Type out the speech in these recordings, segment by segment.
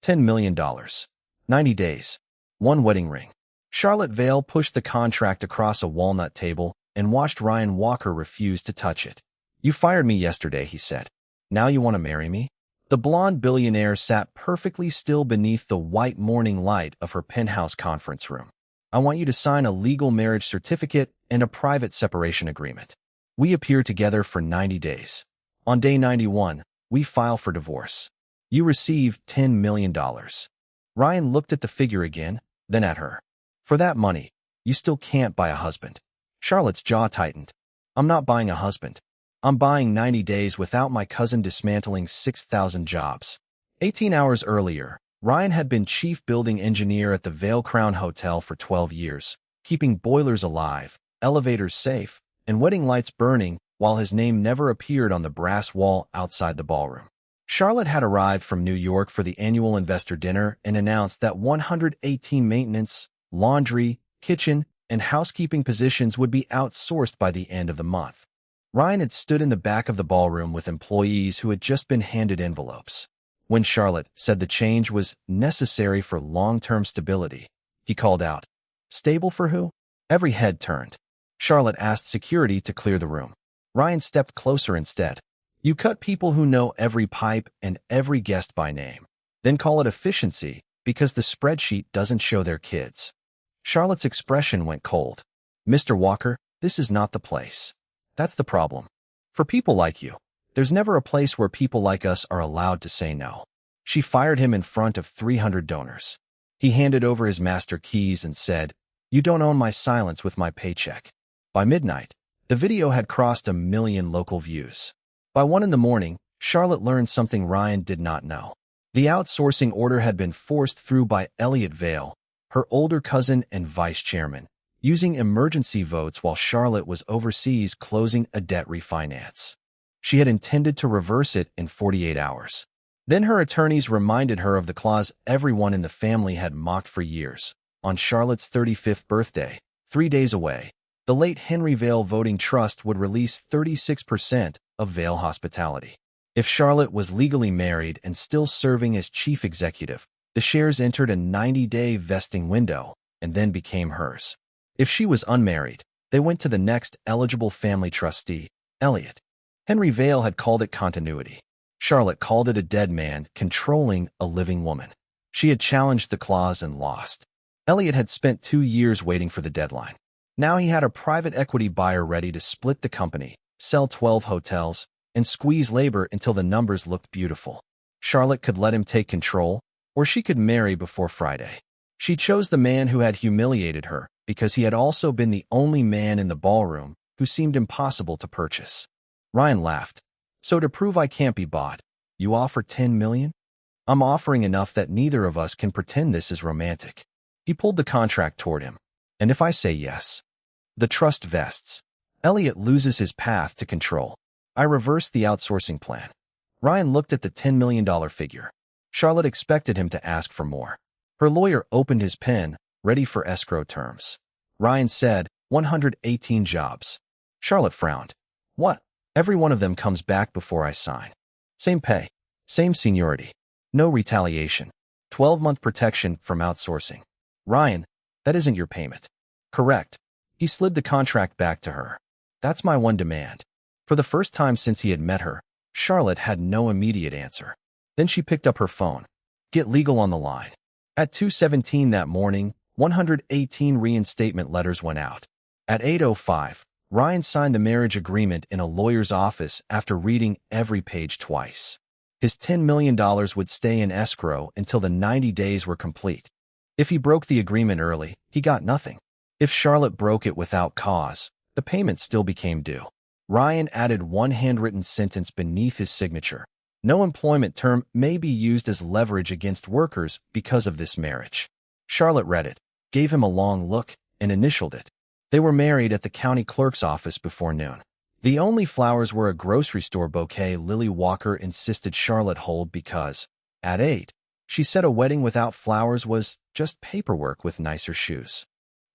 $10 million. 90 days. One wedding ring. Charlotte Vale pushed the contract across a walnut table and watched Ryan Walker refuse to touch it. "You fired me yesterday," he said. "Now you want to marry me?" The blonde billionaire sat perfectly still beneath the white morning light of her penthouse conference room. "I want you to sign a legal marriage certificate and a private separation agreement. We appear together for 90 days. On day 91, we file for divorce. You receive $10 million. Ryan looked at the figure again, then at her. "For that money, you still can't buy a husband." Charlotte's jaw tightened. "I'm not buying a husband. I'm buying 90 days without my cousin dismantling 6,000 jobs." 18 hours earlier, Ryan had been chief building engineer at the Vale Crown Hotel for 12 years, keeping boilers alive, elevators safe, and wedding lights burning while his name never appeared on the brass wall outside the ballroom. Charlotte had arrived from New York for the annual investor dinner and announced that 118 maintenance, laundry, kitchen, and housekeeping positions would be outsourced by the end of the month. Ryan had stood in the back of the ballroom with employees who had just been handed envelopes. When Charlotte said the change was necessary for long-term stability, he called out, "Stable for who?" Every head turned. Charlotte asked security to clear the room. Ryan stepped closer instead. "You cut people who know every pipe and every guest by name. Then call it efficiency because the spreadsheet doesn't show their kids." Charlotte's expression went cold. "Mr. Walker, this is not the place. That's the problem. For people like you, there's never a place where people like us are allowed to say no." She fired him in front of 300 donors. He handed over his master keys and said, "You don't own my silence with my paycheck." By midnight, the video had crossed 1 million local views. By 1 in the morning, Charlotte learned something Ryan did not know. The outsourcing order had been forced through by Elliot Vale, her older cousin and vice chairman, using emergency votes while Charlotte was overseas closing a debt refinance. She had intended to reverse it in 48 hours. Then her attorneys reminded her of the clause everyone in the family had mocked for years. On Charlotte's 35th birthday, 3 days away, the late Henry Vale Voting Trust would release 36% of Vale Hospitality. If Charlotte was legally married and still serving as chief executive, the shares entered a 90-day vesting window and then became hers. If she was unmarried, they went to the next eligible family trustee, Elliot. Henry Vale had called it continuity. Charlotte called it a dead man controlling a living woman. She had challenged the clause and lost. Elliot had spent 2 years waiting for the deadline. Now he had a private equity buyer ready to split the company, sell 12 hotels, and squeeze labor until the numbers looked beautiful. Charlotte could let him take control, or she could marry before Friday. She chose the man who had humiliated her because he had also been the only man in the ballroom who seemed impossible to purchase. Ryan laughed. "So to prove I can't be bought, you offer 10 million? I'm offering enough that neither of us can pretend this is romantic." He pulled the contract toward him. "And if I say yes?" "The trust vests. Elliot loses his path to control. I reversed the outsourcing plan." Ryan looked at the $10 million figure. Charlotte expected him to ask for more. Her lawyer opened his pen, ready for escrow terms. Ryan said, 118 jobs. Charlotte frowned. "What? Every one of them comes back before I sign. Same pay, same seniority, no retaliation, 12-month protection from outsourcing." "Ryan, that isn't your payment." "Correct." He slid the contract back to her. "That's my one demand." For the first time since he had met her, Charlotte had no immediate answer. Then she picked up her phone. "Get legal on the line." At 2:17 that morning, 118 reinstatement letters went out. At 8:05, Ryan signed the marriage agreement in a lawyer's office after reading every page twice. His $10 million would stay in escrow until the 90 days were complete. If he broke the agreement early, he got nothing. If Charlotte broke it without cause, the payment still became due. Ryan added one handwritten sentence beneath his signature. No employment term may be used as leverage against workers because of this marriage. Charlotte read it, gave him a long look, and initialed it. They were married at the county clerk's office before noon. The only flowers were a grocery store bouquet Lily Walker insisted Charlotte hold because, at 8, she said a wedding without flowers was just paperwork with nicer shoes.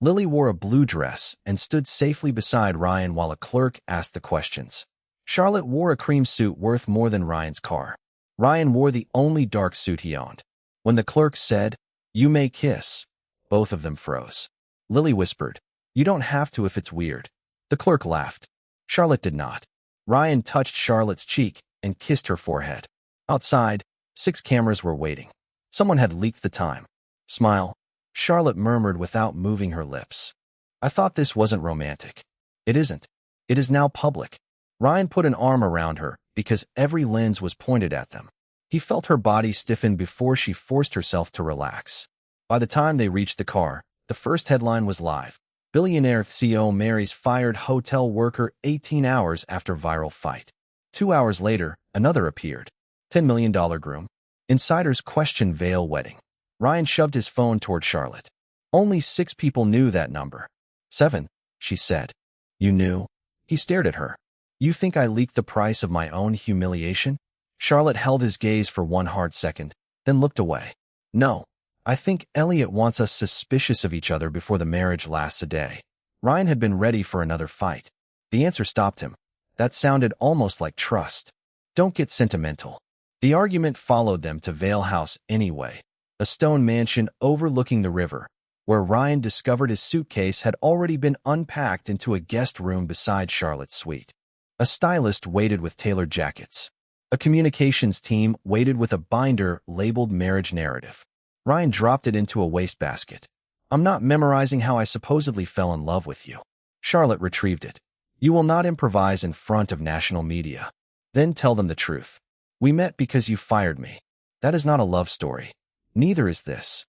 Lily wore a blue dress and stood safely beside Ryan while a clerk asked the questions. Charlotte wore a cream suit worth more than Ryan's car. Ryan wore the only dark suit he owned. When the clerk said, "You may kiss," both of them froze. Lily whispered, "You don't have to if it's weird." The clerk laughed. Charlotte did not. Ryan touched Charlotte's cheek and kissed her forehead. Outside, 6 cameras were waiting. Someone had leaked the time. "Smile," Charlotte murmured without moving her lips. "I thought this wasn't romantic." "It isn't. It is now public." Ryan put an arm around her because every lens was pointed at them. He felt her body stiffen before she forced herself to relax. By the time they reached the car, the first headline was live. Billionaire CEO marries fired hotel worker 18 hours after viral fight. 2 hours later, another appeared. $10 million groom. Insiders question veil wedding. Ryan shoved his phone toward Charlotte. Only 6 people knew that number. 7, she said. "You knew?" He stared at her. "You think I leaked the price of my own humiliation?" Charlotte held his gaze for one hard second, then looked away. "No. I think Elliot wants us suspicious of each other before the marriage lasts a day." Ryan had been ready for another fight. The answer stopped him. That sounded almost like trust. "Don't get sentimental." The argument followed them to Vale House anyway, a stone mansion overlooking the river, where Ryan discovered his suitcase had already been unpacked into a guest room beside Charlotte's suite. A stylist waited with tailored jackets. A communications team waited with a binder labeled marriage narrative. Ryan dropped it into a wastebasket. "I'm not memorizing how I supposedly fell in love with you." Charlotte retrieved it. "You will not improvise in front of national media. Then tell them the truth. We met because you fired me." That is not a love story. Neither is this.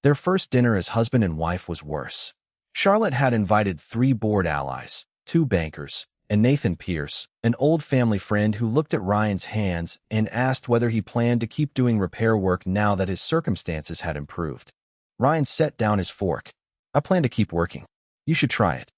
Their first dinner as husband and wife was worse. Charlotte had invited 3 board allies, 2 bankers, and Nathan Pierce, an old family friend who looked at Ryan's hands and asked whether he planned to keep doing repair work now that his circumstances had improved. Ryan set down his fork. "I plan to keep working. You should try it."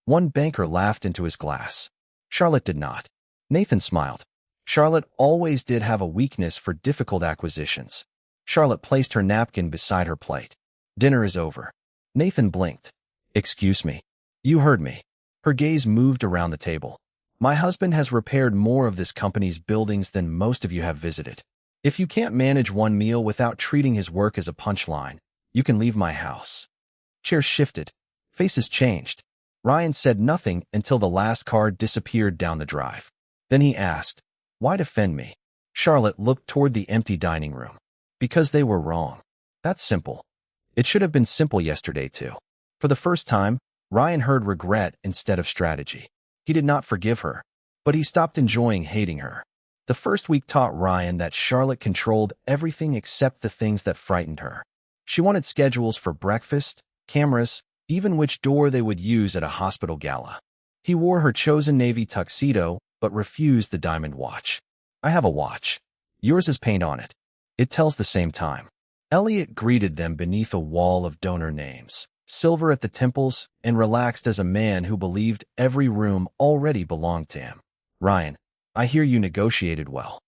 One banker laughed into his glass. Charlotte did not. Nathan smiled. Charlotte always did have a weakness for difficult acquisitions. Charlotte placed her napkin beside her plate. "Dinner is over." Nathan blinked. "Excuse me." "You heard me." Her gaze moved around the table. "My husband has repaired more of this company's buildings than most of you have visited. If you can't manage one meal without treating his work as a punchline, you can leave my house." Chairs shifted. Faces changed. Ryan said nothing until the last car disappeared down the drive. Then he asked, "Why defend me?" Charlotte looked toward the empty dining room. "Because they were wrong. That's simple. It should have been simple yesterday, too." For the first time, Ryan heard regret instead of strategy. He did not forgive her, but he stopped enjoying hating her. The first week taught Ryan that Charlotte controlled everything except the things that frightened her. She wanted schedules for breakfast, cameras, even which door they would use at a hospital gala. He wore her chosen navy tuxedo, but refused the diamond watch. "I have a watch. Yours has paint on it. It tells the same time." Elliot greeted them beneath a wall of donor names, silver at the temples, and relaxed as a man who believed every room already belonged to him. "Ryan, I hear you negotiated well."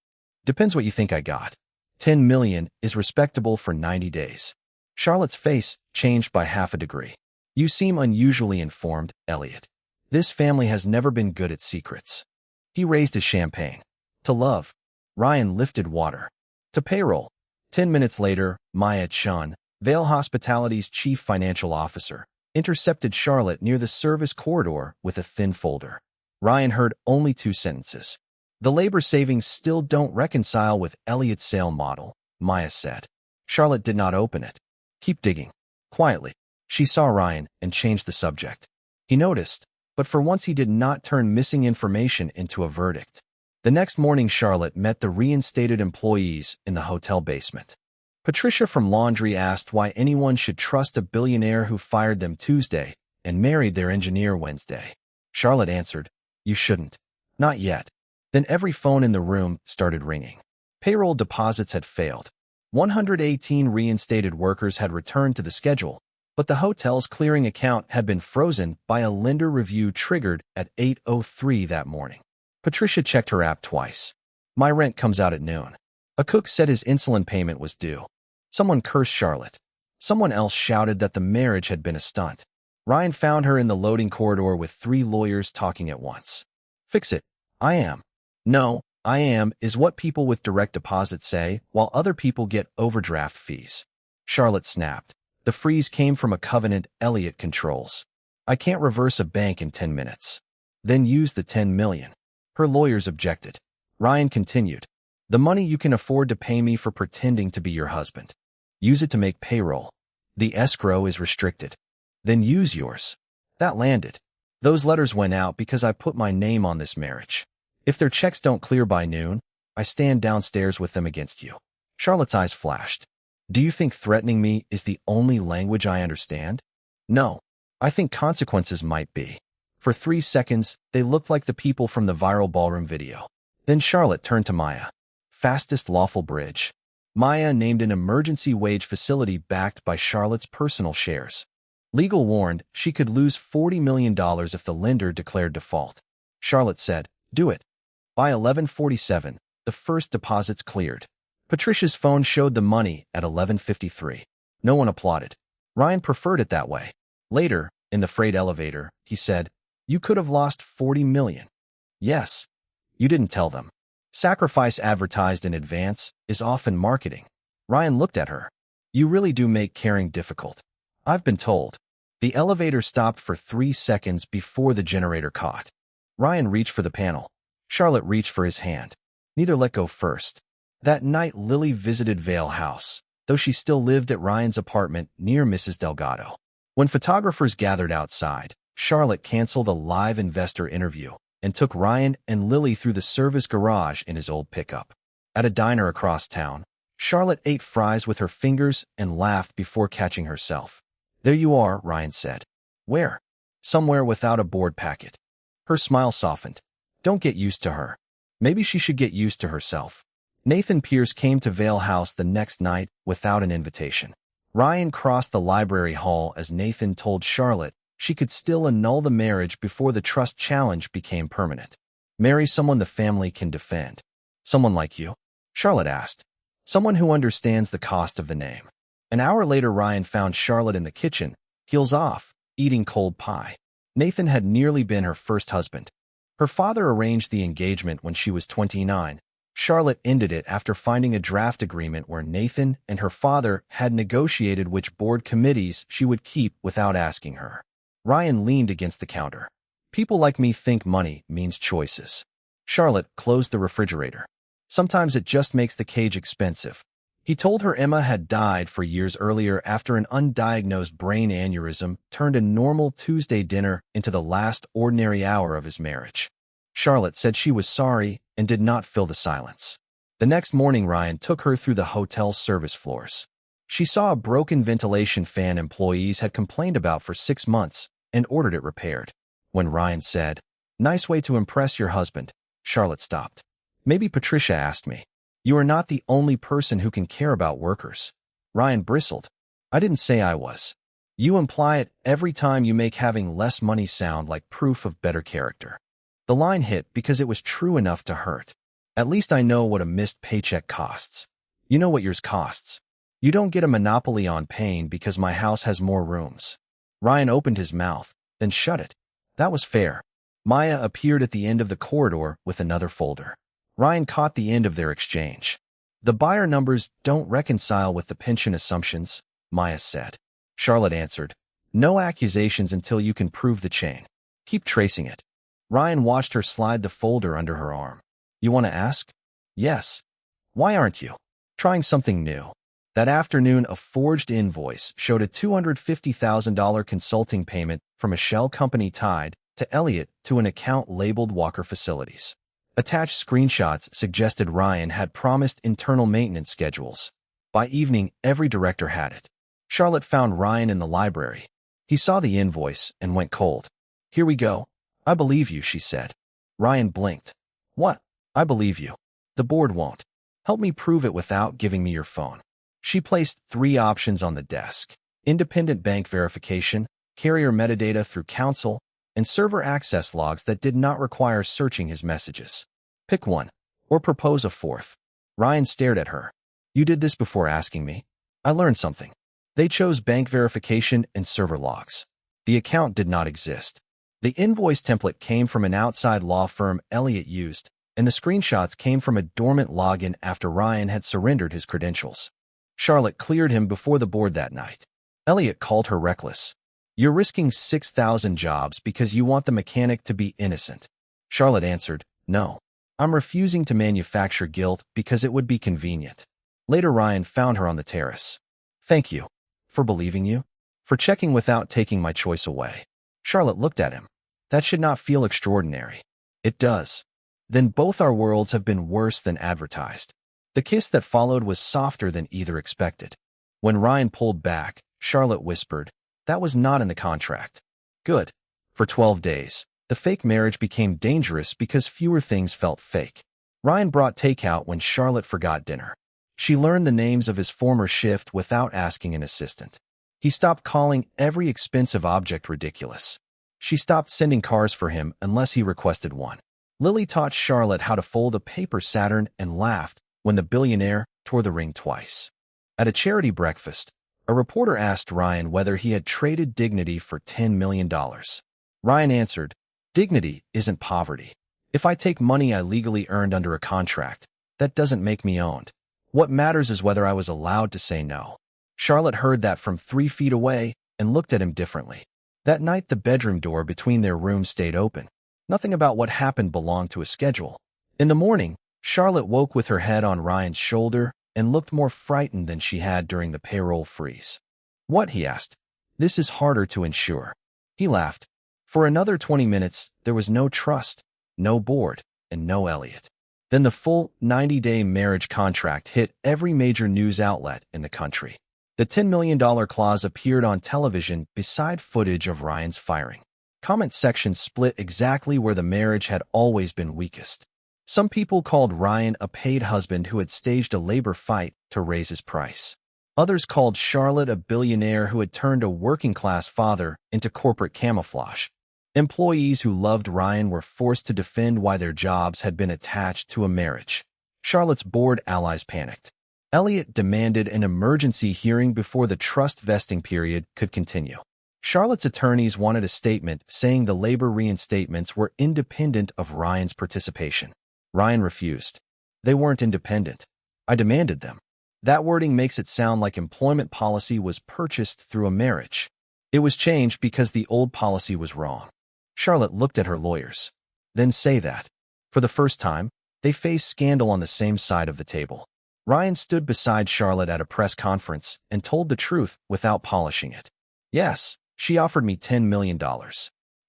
"Depends what you think I got. 10 million is respectable for 90 days. Charlotte's face changed by half a degree. "You seem unusually informed, Elliot. This family has never been good at secrets." He raised his champagne. "To love." Ryan lifted water. "To payroll." 10 minutes later, Maya Chun, Vale Hospitality's chief financial officer, intercepted Charlotte near the service corridor with a thin folder. Ryan heard only 2 sentences. "The labor savings still don't reconcile with Elliot's sale model," Maya said. Charlotte did not open it. "Keep digging." Quietly, she saw Ryan and changed the subject. He noticed, but for once he did not turn missing information into a verdict. The next morning, Charlotte met the reinstated employees in the hotel basement. Patricia from laundry asked why anyone should trust a billionaire who fired them Tuesday and married their engineer Wednesday. Charlotte answered, "You shouldn't. Not yet." Then every phone in the room started ringing. Payroll deposits had failed. 118 reinstated workers had returned to the schedule, but the hotel's clearing account had been frozen by a lender review triggered at 8:03 that morning. Patricia checked her app twice. "My rent comes out at noon." A cook said his insulin payment was due. Someone cursed Charlotte. Someone else shouted that the marriage had been a stunt. Ryan found her in the loading corridor with 3 lawyers talking at once. "Fix it." "I am." "No, I am is what people with direct deposit say, while other people get overdraft fees. Charlotte snapped. The freeze came from a covenant Elliot controls. I can't reverse a bank in 10 minutes. Then use the 10 million. Her lawyers objected. Ryan continued. The money you can afford to pay me for pretending to be your husband. Use it to make payroll. The escrow is restricted. Then use yours. That landed. Those letters went out because I put my name on this marriage. If their checks don't clear by noon, I stand downstairs with them against you. Charlotte's eyes flashed. Do you think threatening me is the only language I understand? No. I think consequences might be. For 3 seconds, they looked like the people from the viral ballroom video. Then Charlotte turned to Maya. Fastest lawful bridge. Maya named an emergency wage facility backed by Charlotte's personal shares. Legal warned she could lose $40 million if the lender declared default. Charlotte said, do it. By 11:47, the first deposits cleared. Patricia's phone showed the money at 11:53. No one applauded. Ryan preferred it that way. Later, in the freight elevator, he said, you could have lost $40 million. Yes. You didn't tell them. Sacrifice advertised in advance is often marketing. Ryan looked at her. You really do make caring difficult. I've been told. The elevator stopped for 3 seconds before the generator caught. Ryan reached for the panel. Charlotte reached for his hand. Neither let go first. That night Lily visited Vale House, though she still lived at Ryan's apartment near Mrs. Delgado. When photographers gathered outside, Charlotte canceled a live investor interview and took Ryan and Lily through the service garage in his old pickup. At a diner across town, Charlotte ate fries with her fingers and laughed before catching herself. There you are, Ryan said. Where? Somewhere without a board packet. Her smile softened. Don't get used to her. Maybe she should get used to herself. Nathan Pierce came to Vale House the next night without an invitation. Ryan crossed the library hall as Nathan told Charlotte she could still annul the marriage before the trust challenge became permanent. Marry someone the family can defend. Someone like you? Charlotte asked. Someone who understands the cost of the name. An hour later, Ryan found Charlotte in the kitchen, heels off, eating cold pie. Nathan had nearly been her first husband. Her father arranged the engagement when she was 29. Charlotte ended it after finding a draft agreement where Nathan and her father had negotiated which board committees she would keep without asking her. Ryan leaned against the counter. People like me think money means choices. Charlotte closed the refrigerator. Sometimes it just makes the cage expensive. He told her Emma had died 4 years earlier after an undiagnosed brain aneurysm turned a normal Tuesday dinner into the last ordinary hour of his marriage. Charlotte said she was sorry and did not fill the silence. The next morning, Ryan took her through the hotel's service floors. She saw a broken ventilation fan employees had complained about for 6 months and ordered it repaired. When Ryan said, "Nice way to impress your husband," Charlotte stopped. "Maybe Patricia asked me. You are not the only person who can care about workers." Ryan bristled. "I didn't say I was. You imply it every time you make having less money sound like proof of better character." The line hit because it was true enough to hurt. "At least I know what a missed paycheck costs. You know what yours costs. You don't get a monopoly on pain because my house has more rooms." Ryan opened his mouth, then shut it. That was fair. Maya appeared at the end of the corridor with another folder. Ryan caught the end of their exchange. "The buyer numbers don't reconcile with the pension assumptions," Maya said. Charlotte answered, "No accusations until you can prove the chain. Keep tracing it." Ryan watched her slide the folder under her arm. "You want to ask?" "Yes." "Why aren't you trying something new?" That afternoon, a forged invoice showed a $250,000 consulting payment from a shell company tied to Elliot to an account labeled Walker Facilities. Attached screenshots suggested Ryan had promised internal maintenance schedules. By evening, every director had it. Charlotte found Ryan in the library. He saw the invoice and went cold. "Here we go. I believe you," she said. Ryan blinked. "What? I believe you. The board won't. Help me prove it without giving me your phone." She placed 3 options on the desk: independent bank verification, carrier metadata through counsel, and server access logs that did not require searching his messages. "Pick one, or propose a fourth." Ryan stared at her. "You did this before asking me. I learned something." They chose bank verification and server logs. The account did not exist. The invoice template came from an outside law firm Elliot used, and the screenshots came from a dormant login after Ryan had surrendered his credentials. Charlotte cleared him before the board that night. Elliot called her reckless. You're risking 6,000 jobs because you want the mechanic to be innocent. Charlotte answered, no. I'm refusing to manufacture guilt because it would be convenient. Later, Ryan found her on the terrace. Thank you. For believing you. For checking without taking my choice away. Charlotte looked at him. That should not feel extraordinary. It does. Then both our worlds have been worse than advertised. The kiss that followed was softer than either expected. When Ryan pulled back, Charlotte whispered, that was not in the contract. Good. For 12 days, the fake marriage became dangerous because fewer things felt fake. Ryan brought takeout when Charlotte forgot dinner. She learned the names of his former shift without asking an assistant. He stopped calling every expensive object ridiculous. She stopped sending cars for him unless he requested one. Lily taught Charlotte how to fold a paper Saturn and laughed when the billionaire tore the ring twice. At a charity breakfast, a reporter asked Ryan whether he had traded dignity for $10 million. Ryan answered, dignity isn't poverty. If I take money I legally earned under a contract, that doesn't make me owned. What matters is whether I was allowed to say no. Charlotte heard that from 3 feet away and looked at him differently. That night the bedroom door between their rooms stayed open. Nothing about what happened belonged to a schedule. In the morning, Charlotte woke with her head on Ryan's shoulder and looked more frightened than she had during the payroll freeze. What? He asked. This is harder to ensure. He laughed. For another 20 minutes, there was no trust, no board, and no Elliot. Then the full 90-day marriage contract hit every major news outlet in the country. The $10 million clause appeared on television beside footage of Ryan's firing. Comment sections split exactly where the marriage had always been weakest. Some people called Ryan a paid husband who had staged a labor fight to raise his price. Others called Charlotte a billionaire who had turned a working-class father into corporate camouflage. Employees who loved Ryan were forced to defend why their jobs had been attached to a marriage. Charlotte's board allies panicked. Elliot demanded an emergency hearing before the trust vesting period could continue. Charlotte's attorneys wanted a statement saying the labor reinstatements were independent of Ryan's participation. Ryan refused. They weren't independent. I demanded them. That wording makes it sound like employment policy was purchased through a marriage. It was changed because the old policy was wrong. Charlotte looked at her lawyers. Then say that. For the first time, they faced scandal on the same side of the table. Ryan stood beside Charlotte at a press conference and told the truth without polishing it. Yes, she offered me $10 million.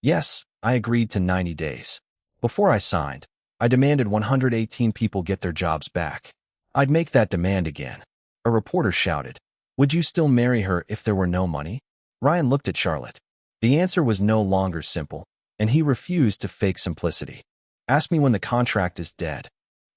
Yes, I agreed to 90 days. Before I signed, I demanded 118 people get their jobs back. I'd make that demand again. A reporter shouted, would you still marry her if there were no money? Ryan looked at Charlotte. The answer was no longer simple, and he refused to fake simplicity. Ask me when the contract is dead.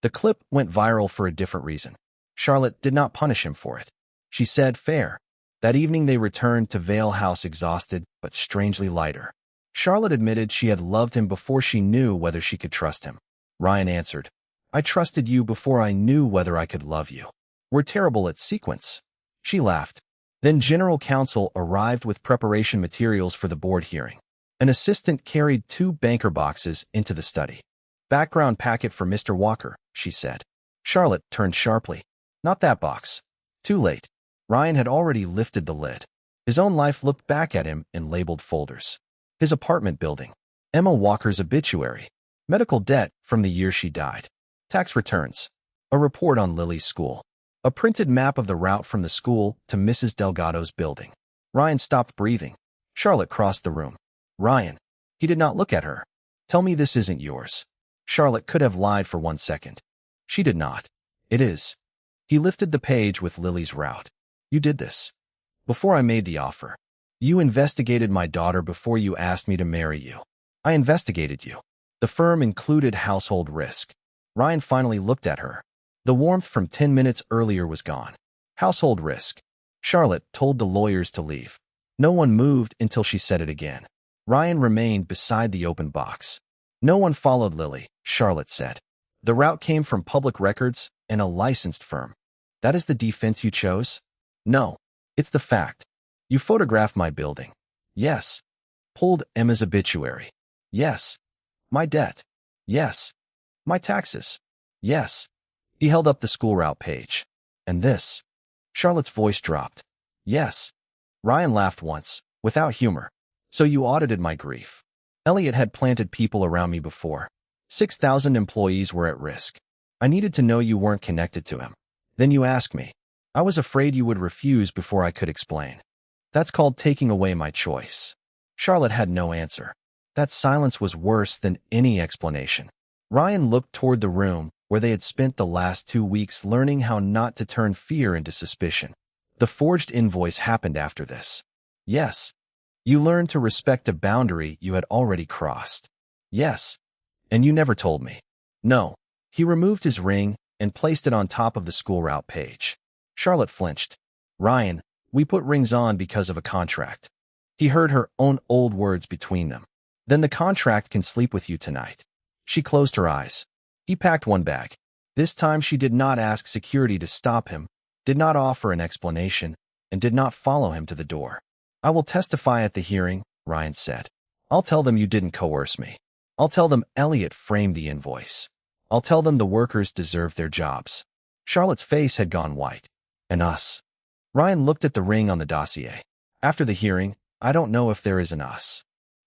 The clip went viral for a different reason. Charlotte did not punish him for it. She said, fair. That evening they returned to Vale House exhausted, but strangely lighter. Charlotte admitted she had loved him before she knew whether she could trust him. Ryan answered, I trusted you before I knew whether I could love you. We're terrible at sequence. She laughed. Then General Counsel arrived with preparation materials for the board hearing. An assistant carried 2 banker boxes into the study. Background packet for Mr. Walker, she said. Charlotte turned sharply. Not that box. Too late. Ryan had already lifted the lid. His own life looked back at him in labeled folders. His apartment building. Emma Walker's obituary. Medical debt from the year she died. Tax returns. A report on Lily's school. A printed map of the route from the school to Mrs. Delgado's building. Ryan stopped breathing. Charlotte crossed the room. Ryan. He did not look at her. Tell me this isn't yours. Charlotte could have lied for 1 second. She did not. It is. He lifted the page with Lily's route. You did this. Before I made the offer. You investigated my daughter before you asked me to marry you. I investigated you. The firm included household risk. Ryan finally looked at her. The warmth from 10 minutes earlier was gone. Household risk. Charlotte told the lawyers to leave. No one moved until she said it again. Ryan remained beside the open box. No one followed Lily, Charlotte said. The route came from public records and a licensed firm. That is the defense you chose? No. It's the fact. You photographed my building. Yes. Pulled Emma's obituary. Yes. My debt. Yes. My taxes. Yes. He held up the school route page. And this. Charlotte's voice dropped. Yes. Ryan laughed once, without humor. So you audited my grief. Elliot had planted people around me before. 6,000 employees were at risk. I needed to know you weren't connected to him. Then you asked me. I was afraid you would refuse before I could explain. That's called taking away my choice. Charlotte had no answer. That silence was worse than any explanation. Ryan looked toward the room where they had spent the last 2 weeks learning how not to turn fear into suspicion. The forged invoice happened after this. Yes. You learned to respect a boundary you had already crossed. Yes. And you never told me. No. He removed his ring and placed it on top of the school route page. Charlotte flinched. Ryan, we put rings on because of a contract. He heard her own old words between them. Then the contract can sleep with you tonight. She closed her eyes. He packed one bag. This time she did not ask security to stop him, did not offer an explanation, and did not follow him to the door. I will testify at the hearing, Ryan said. I'll tell them you didn't coerce me. I'll tell them Elliot framed the invoice. I'll tell them the workers deserve their jobs. Charlotte's face had gone white. And us. Ryan looked at the ring on the dossier. After the hearing, I don't know if there is an us.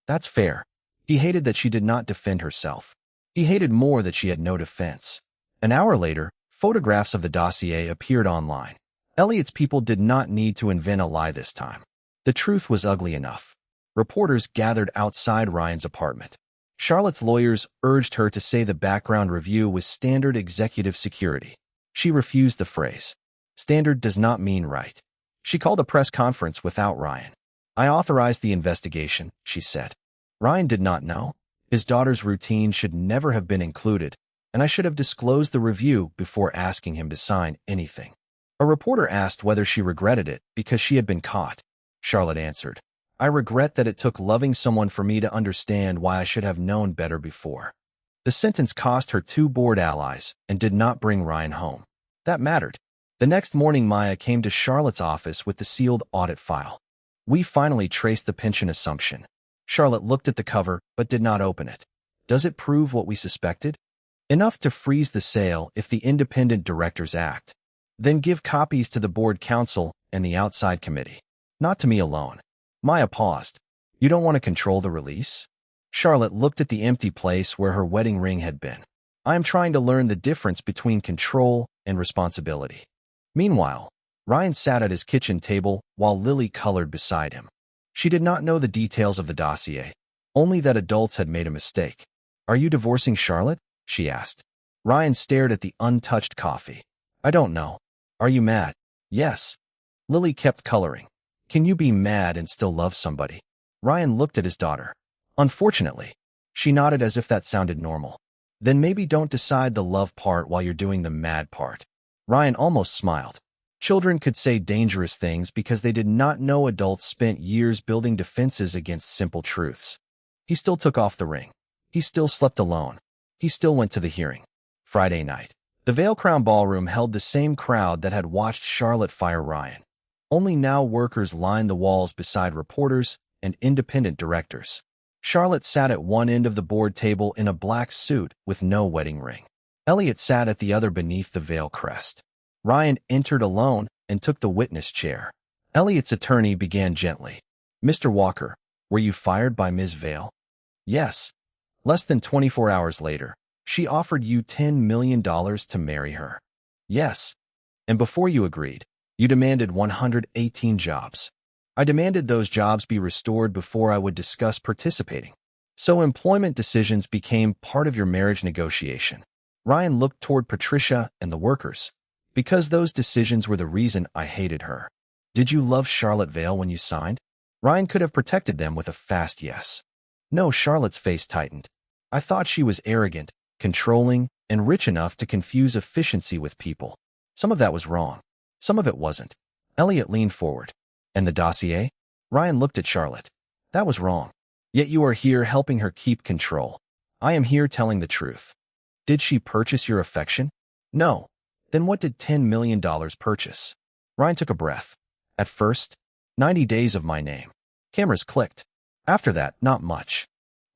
That's fair. He hated that she did not defend herself. He hated more that she had no defense. An hour later, photographs of the dossier appeared online. Elliot's people did not need to invent a lie this time. The truth was ugly enough. Reporters gathered outside Ryan's apartment. Charlotte's lawyers urged her to say the background review was standard executive security. She refused the phrase. Standard does not mean right. She called a press conference without Ryan. I authorized the investigation, she said. Ryan did not know. His daughter's routine should never have been included, and I should have disclosed the review before asking him to sign anything. A reporter asked whether she regretted it because she had been caught. Charlotte answered, I regret that it took loving someone for me to understand why I should have known better before. The sentence cost her 2 board allies and did not bring Ryan home. That mattered. The next morning, Maya came to Charlotte's office with the sealed audit file. We finally traced the pension assumption. Charlotte looked at the cover but did not open it. Does it prove what we suspected? Enough to freeze the sale if the independent directors act. Then give copies to the board counsel and the outside committee. Not to me alone. Maya paused. You don't want to control the release? Charlotte looked at the empty place where her wedding ring had been. I am trying to learn the difference between control and responsibility. Meanwhile, Ryan sat at his kitchen table while Lily colored beside him. She did not know the details of the dossier, only that adults had made a mistake. Are you divorcing Charlotte? She asked. Ryan stared at the untouched coffee. I don't know. Are you mad? Yes. Lily kept coloring. Can you be mad and still love somebody? Ryan looked at his daughter. Unfortunately. She nodded as if that sounded normal. Then maybe don't decide the love part while you're doing the mad part. Ryan almost smiled. Children could say dangerous things because they did not know adults spent years building defenses against simple truths. He still took off the ring. He still slept alone. He still went to the hearing. Friday night. The Vale Crown Ballroom held the same crowd that had watched Charlotte fire Ryan. Only now workers lined the walls beside reporters and independent directors. Charlotte sat at one end of the board table in a black suit with no wedding ring. Elliot sat at the other beneath the veil crest. Ryan entered alone and took the witness chair. Elliot's attorney began gently. Mr. Walker, were you fired by Ms. Vale? Yes. Less than 24 hours later, she offered you $10 million to marry her. Yes. And before you agreed, you demanded 118 jobs. I demanded those jobs be restored before I would discuss participating. So employment decisions became part of your marriage negotiation. Ryan looked toward Patricia and the workers. Because those decisions were the reason I hated her. Did you love Charlotte Vale when you signed? Ryan could have protected them with a fast yes. No, Charlotte's face tightened. I thought she was arrogant, controlling, and rich enough to confuse efficiency with people. Some of that was wrong. Some of it wasn't. Elliot leaned forward. And the dossier? Ryan looked at Charlotte. That was wrong. Yet you are here helping her keep control. I am here telling the truth. Did she purchase your affection? No. Then what did $10 million purchase? Ryan took a breath. At first, 90 days of my name. Cameras clicked. After that, not much.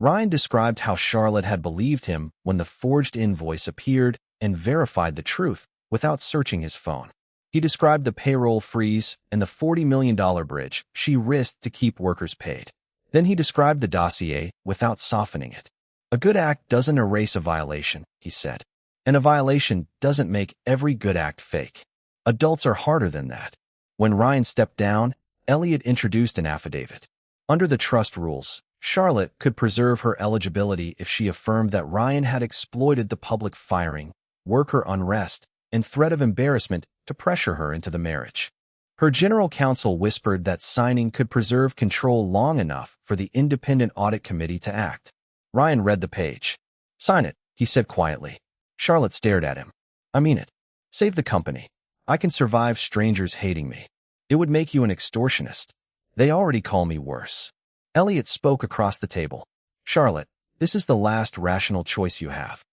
Ryan described how Charlotte had believed him when the forged invoice appeared and verified the truth without searching his phone. He described the payroll freeze and the $40 million bridge she risked to keep workers paid. Then he described the dossier without softening it. A good act doesn't erase a violation, he said. And a violation doesn't make every good act fake. Adults are harder than that. When Ryan stepped down, Elliot introduced an affidavit. Under the trust rules, Charlotte could preserve her eligibility if she affirmed that Ryan had exploited the public firing, worker unrest, and threat of embarrassment to pressure her into the marriage. Her general counsel whispered that signing could preserve control long enough for the independent audit committee to act. Ryan read the page. "Sign it," he said quietly. Charlotte stared at him. "I mean it. Save the company. I can survive strangers hating me. It would make you an extortionist. They already call me worse." Elliot spoke across the table. "Charlotte, this is the last rational choice you have."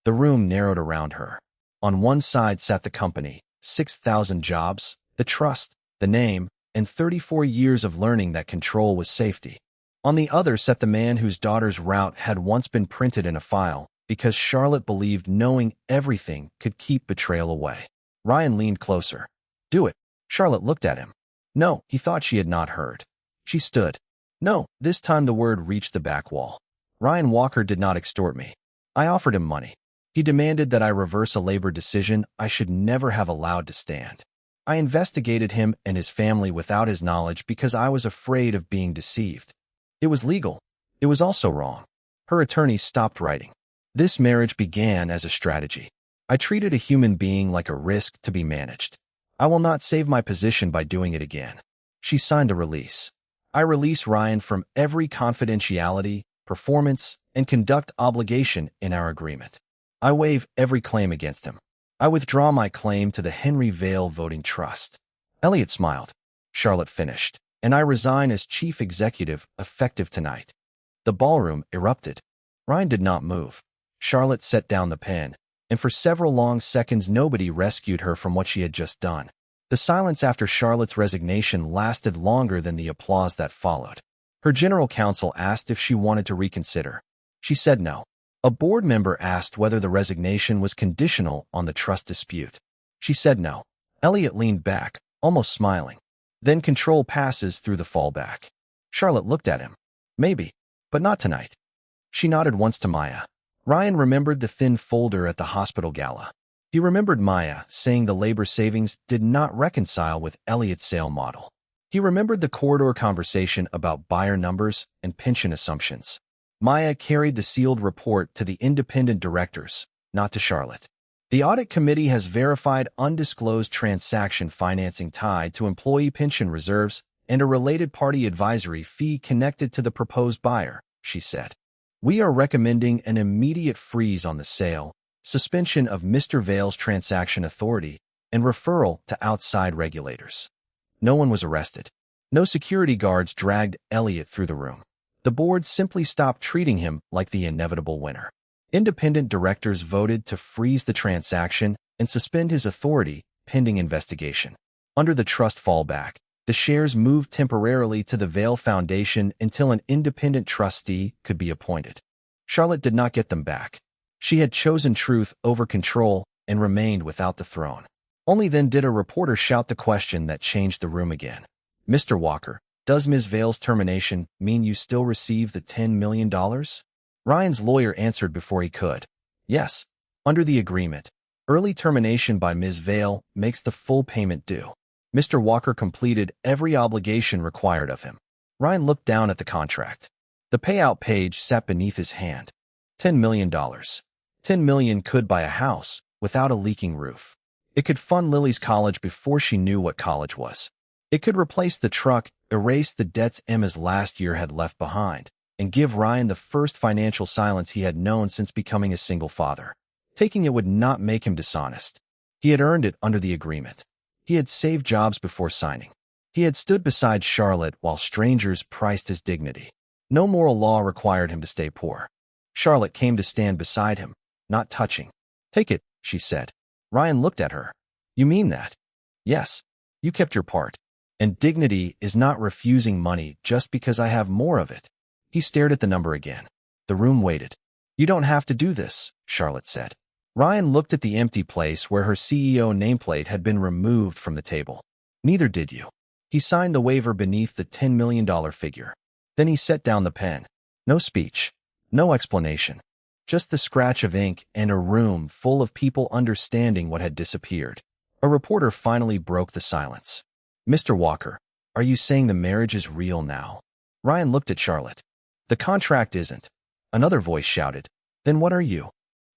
The room narrowed around her. On one side sat the company, 6,000 jobs, the trust, the name, and 34 years of learning that control was safety. On the other sat the man whose daughter's route had once been printed in a file because Charlotte believed knowing everything could keep betrayal away. Ryan leaned closer. "Do it." Charlotte looked at him. No, he thought she had not heard. She stood. No, this time the word reached the back wall. "Ryan Walker did not extort me. I offered him money. He demanded that I reverse a labor decision I should never have allowed to stand. I investigated him and his family without his knowledge because I was afraid of being deceived. It was legal. It was also wrong." Her attorney stopped writing. "This marriage began as a strategy. I treated a human being like a risk to be managed. I will not save my position by doing it again." She signed a release. "I release Ryan from every confidentiality, performance, and conduct obligation in our agreement. I waive every claim against him. I withdraw my claim to the Henry Vale Voting Trust." Elliot smiled. Charlotte finished. "And I resign as chief executive effective tonight." The ballroom erupted. Ryan did not move. Charlotte set down the pen, and for several long seconds nobody rescued her from what she had just done. The silence after Charlotte's resignation lasted longer than the applause that followed. Her general counsel asked if she wanted to reconsider. She said no. A board member asked whether the resignation was conditional on the trust dispute. She said no. Elliot leaned back, almost smiling. "Then control passes through the fallback." Charlotte looked at him. "Maybe, but not tonight." She nodded once to Maya. Ryan remembered the thin folder at the hospital gala. He remembered Maya saying the labor savings did not reconcile with Elliot's sale model. He remembered the corridor conversation about buyer numbers and pension assumptions. Maya carried the sealed report to the independent directors, not to Charlotte. "The audit committee has verified undisclosed transaction financing tied to employee pension reserves and a related party advisory fee connected to the proposed buyer," she said. "We are recommending an immediate freeze on the sale, suspension of Mr. Vale's transaction authority, and referral to outside regulators." No one was arrested. No security guards dragged Elliot through the room. The board simply stopped treating him like the inevitable winner. Independent directors voted to freeze the transaction and suspend his authority pending investigation. Under the trust fallback, the shares moved temporarily to the Vale Foundation until an independent trustee could be appointed. Charlotte did not get them back. She had chosen truth over control and remained without the throne. Only then did a reporter shout the question that changed the room again. "Mr. Walker, does Ms. Vale's termination mean you still receive the $10 million? Ryan's lawyer answered before he could. "Yes. Under the agreement, early termination by Ms. Vale makes the full payment due. Mr. Walker completed every obligation required of him." Ryan looked down at the contract. The payout page sat beneath his hand. $10 million. $10 million could buy a house without a leaking roof. It could fund Lily's college before she knew what college was. It could replace the truck, erase the debts Emma's last year had left behind, and give Ryan the first financial silence he had known since becoming a single father. Taking it would not make him dishonest. He had earned it under the agreement. He had saved jobs before signing. He had stood beside Charlotte while strangers priced his dignity. No moral law required him to stay poor. Charlotte came to stand beside him, not touching. "Take it," she said. Ryan looked at her. "You mean that?" "Yes. You kept your part. And dignity is not refusing money just because I have more of it." He stared at the number again. The room waited. You don't have to do this, Charlotte said. Ryan looked at the empty place where her CEO nameplate had been removed from the table. Neither did you. He signed the waiver beneath the $10 million figure. Then he set down the pen. No speech. No explanation. Just the scratch of ink and a room full of people understanding what had disappeared. A reporter finally broke the silence. Mr. Walker, are you saying the marriage is real now? Ryan looked at Charlotte. The contract isn't. Another voice shouted. Then what are you?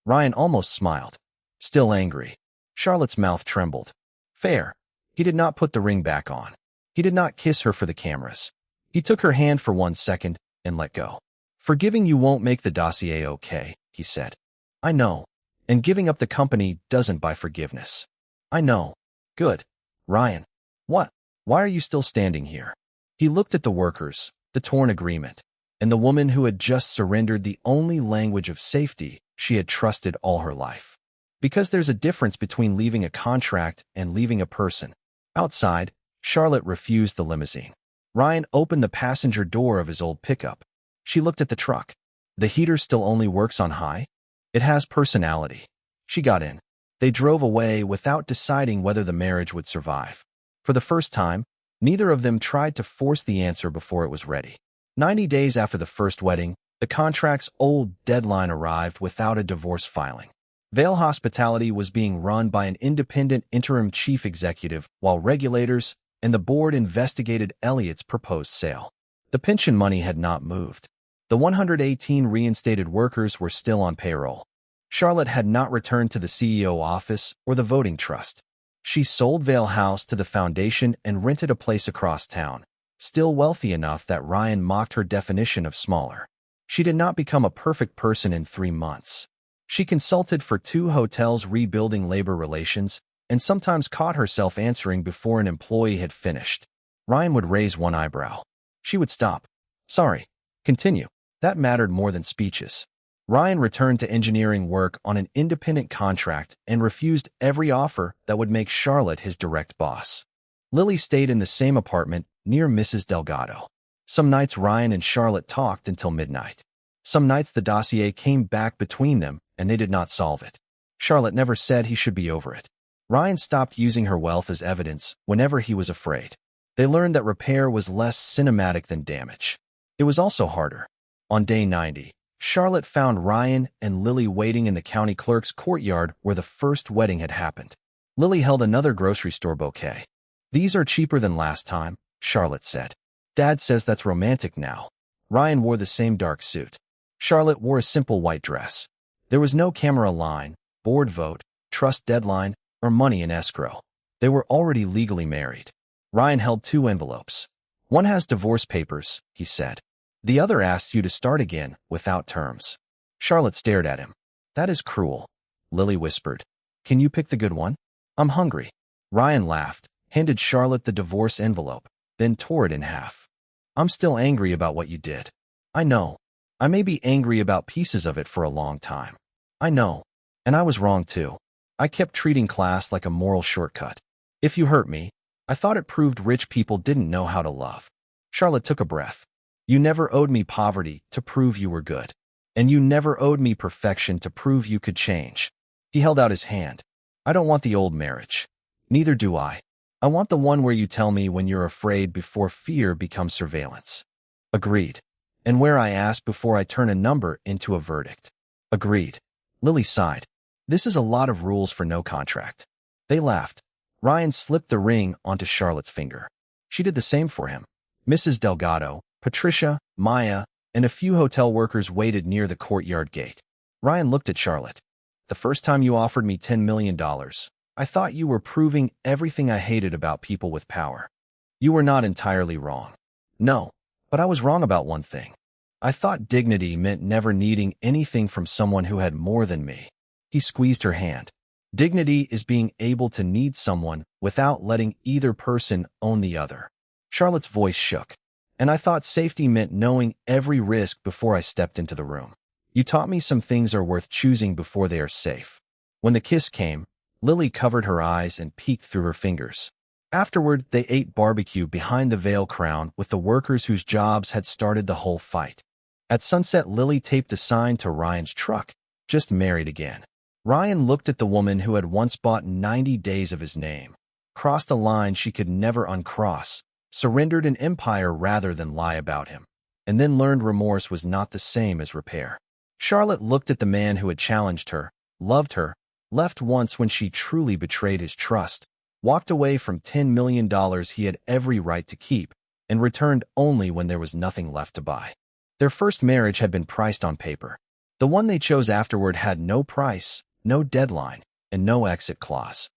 Ryan almost smiled. Still angry. Charlotte's mouth trembled. Fair. He did not put the ring back on. He did not kiss her for the cameras. He took her hand for 1 second and let go. Forgiving you won't make the dossier okay, he said. I know. And giving up the company doesn't buy forgiveness. I know. Good. Ryan. What? Why are you still standing here? He looked at the workers, the torn agreement, and the woman who had just surrendered the only language of safety she had trusted all her life. Because there's a difference between leaving a contract and leaving a person. Outside, Charlotte refused the limousine. Ryan opened the passenger door of his old pickup. She looked at the truck. The heater still only works on high? It has personality. She got in. They drove away without deciding whether the marriage would survive. For the first time, neither of them tried to force the answer before it was ready. 90 days after the first wedding, the contract's old deadline arrived without a divorce filing. Vail Hospitality was being run by an independent interim chief executive while regulators and the board investigated Elliott's proposed sale. The pension money had not moved. The 118 reinstated workers were still on payroll. Charlotte had not returned to the CEO office or the voting trust. She sold Vail House to the foundation and rented a place across town, still wealthy enough that Ryan mocked her definition of smaller. She did not become a perfect person in 3 months. She consulted for 2 hotels rebuilding labor relations and sometimes caught herself answering before an employee had finished. Ryan would raise one eyebrow. She would stop. Sorry. Continue. That mattered more than speeches. Ryan returned to engineering work on an independent contract and refused every offer that would make Charlotte his direct boss. Lily stayed in the same apartment near Mrs. Delgado. Some nights Ryan and Charlotte talked until midnight. Some nights the dossier came back between them and they did not solve it. Charlotte never said he should be over it. Ryan stopped using her wealth as evidence whenever he was afraid. They learned that repair was less cinematic than damage. It was also harder. On day 90, Charlotte found Ryan and Lily waiting in the county clerk's courtyard where the first wedding had happened. Lily held another grocery store bouquet. These are cheaper than last time, Charlotte said. Dad says that's romantic now. Ryan wore the same dark suit. Charlotte wore a simple white dress. There was no camera line, board vote, trust deadline, or money in escrow. They were already legally married. Ryan held 2 envelopes. One has divorce papers, he said. The other asks you to start again, without terms. Charlotte stared at him. That is cruel. Lily whispered. Can you pick the good one? I'm hungry. Ryan laughed, handed Charlotte the divorce envelope, then tore it in half. I'm still angry about what you did. I know. I may be angry about pieces of it for a long time. I know. And I was wrong too. I kept treating class like a moral shortcut. If you hurt me, I thought it proved rich people didn't know how to love. Charlotte took a breath. You never owed me poverty to prove you were good. And you never owed me perfection to prove you could change. He held out his hand. I don't want the old marriage. Neither do I. I want the one where you tell me when you're afraid before fear becomes surveillance. Agreed. And where I ask before I turn a number into a verdict. Agreed. Lily sighed. This is a lot of rules for no contract. They laughed. Ryan slipped the ring onto Charlotte's finger. She did the same for him. Mrs. Delgado, Patricia, Maya, and a few hotel workers waited near the courtyard gate. Ryan looked at Charlotte. The first time you offered me $10 million, I thought you were proving everything I hated about people with power. You were not entirely wrong. No, but I was wrong about one thing. I thought dignity meant never needing anything from someone who had more than me. He squeezed her hand. Dignity is being able to need someone without letting either person own the other. Charlotte's voice shook. And I thought safety meant knowing every risk before I stepped into the room. You taught me some things are worth choosing before they are safe. When the kiss came, Lily covered her eyes and peeked through her fingers. Afterward, they ate barbecue behind the Vail Crown with the workers whose jobs had started the whole fight. At sunset, Lily taped a sign to Ryan's truck, "Just married again." Ryan looked at the woman who had once bought 90 days of his name, crossed a line she could never uncross, surrendered an empire rather than lie about him, and then learned remorse was not the same as repair. Charlotte looked at the man who had challenged her, loved her, left once when she truly betrayed his trust, walked away from $10 million he had every right to keep, and returned only when there was nothing left to buy. Their first marriage had been priced on paper. The one they chose afterward had no price, no deadline, and no exit clause.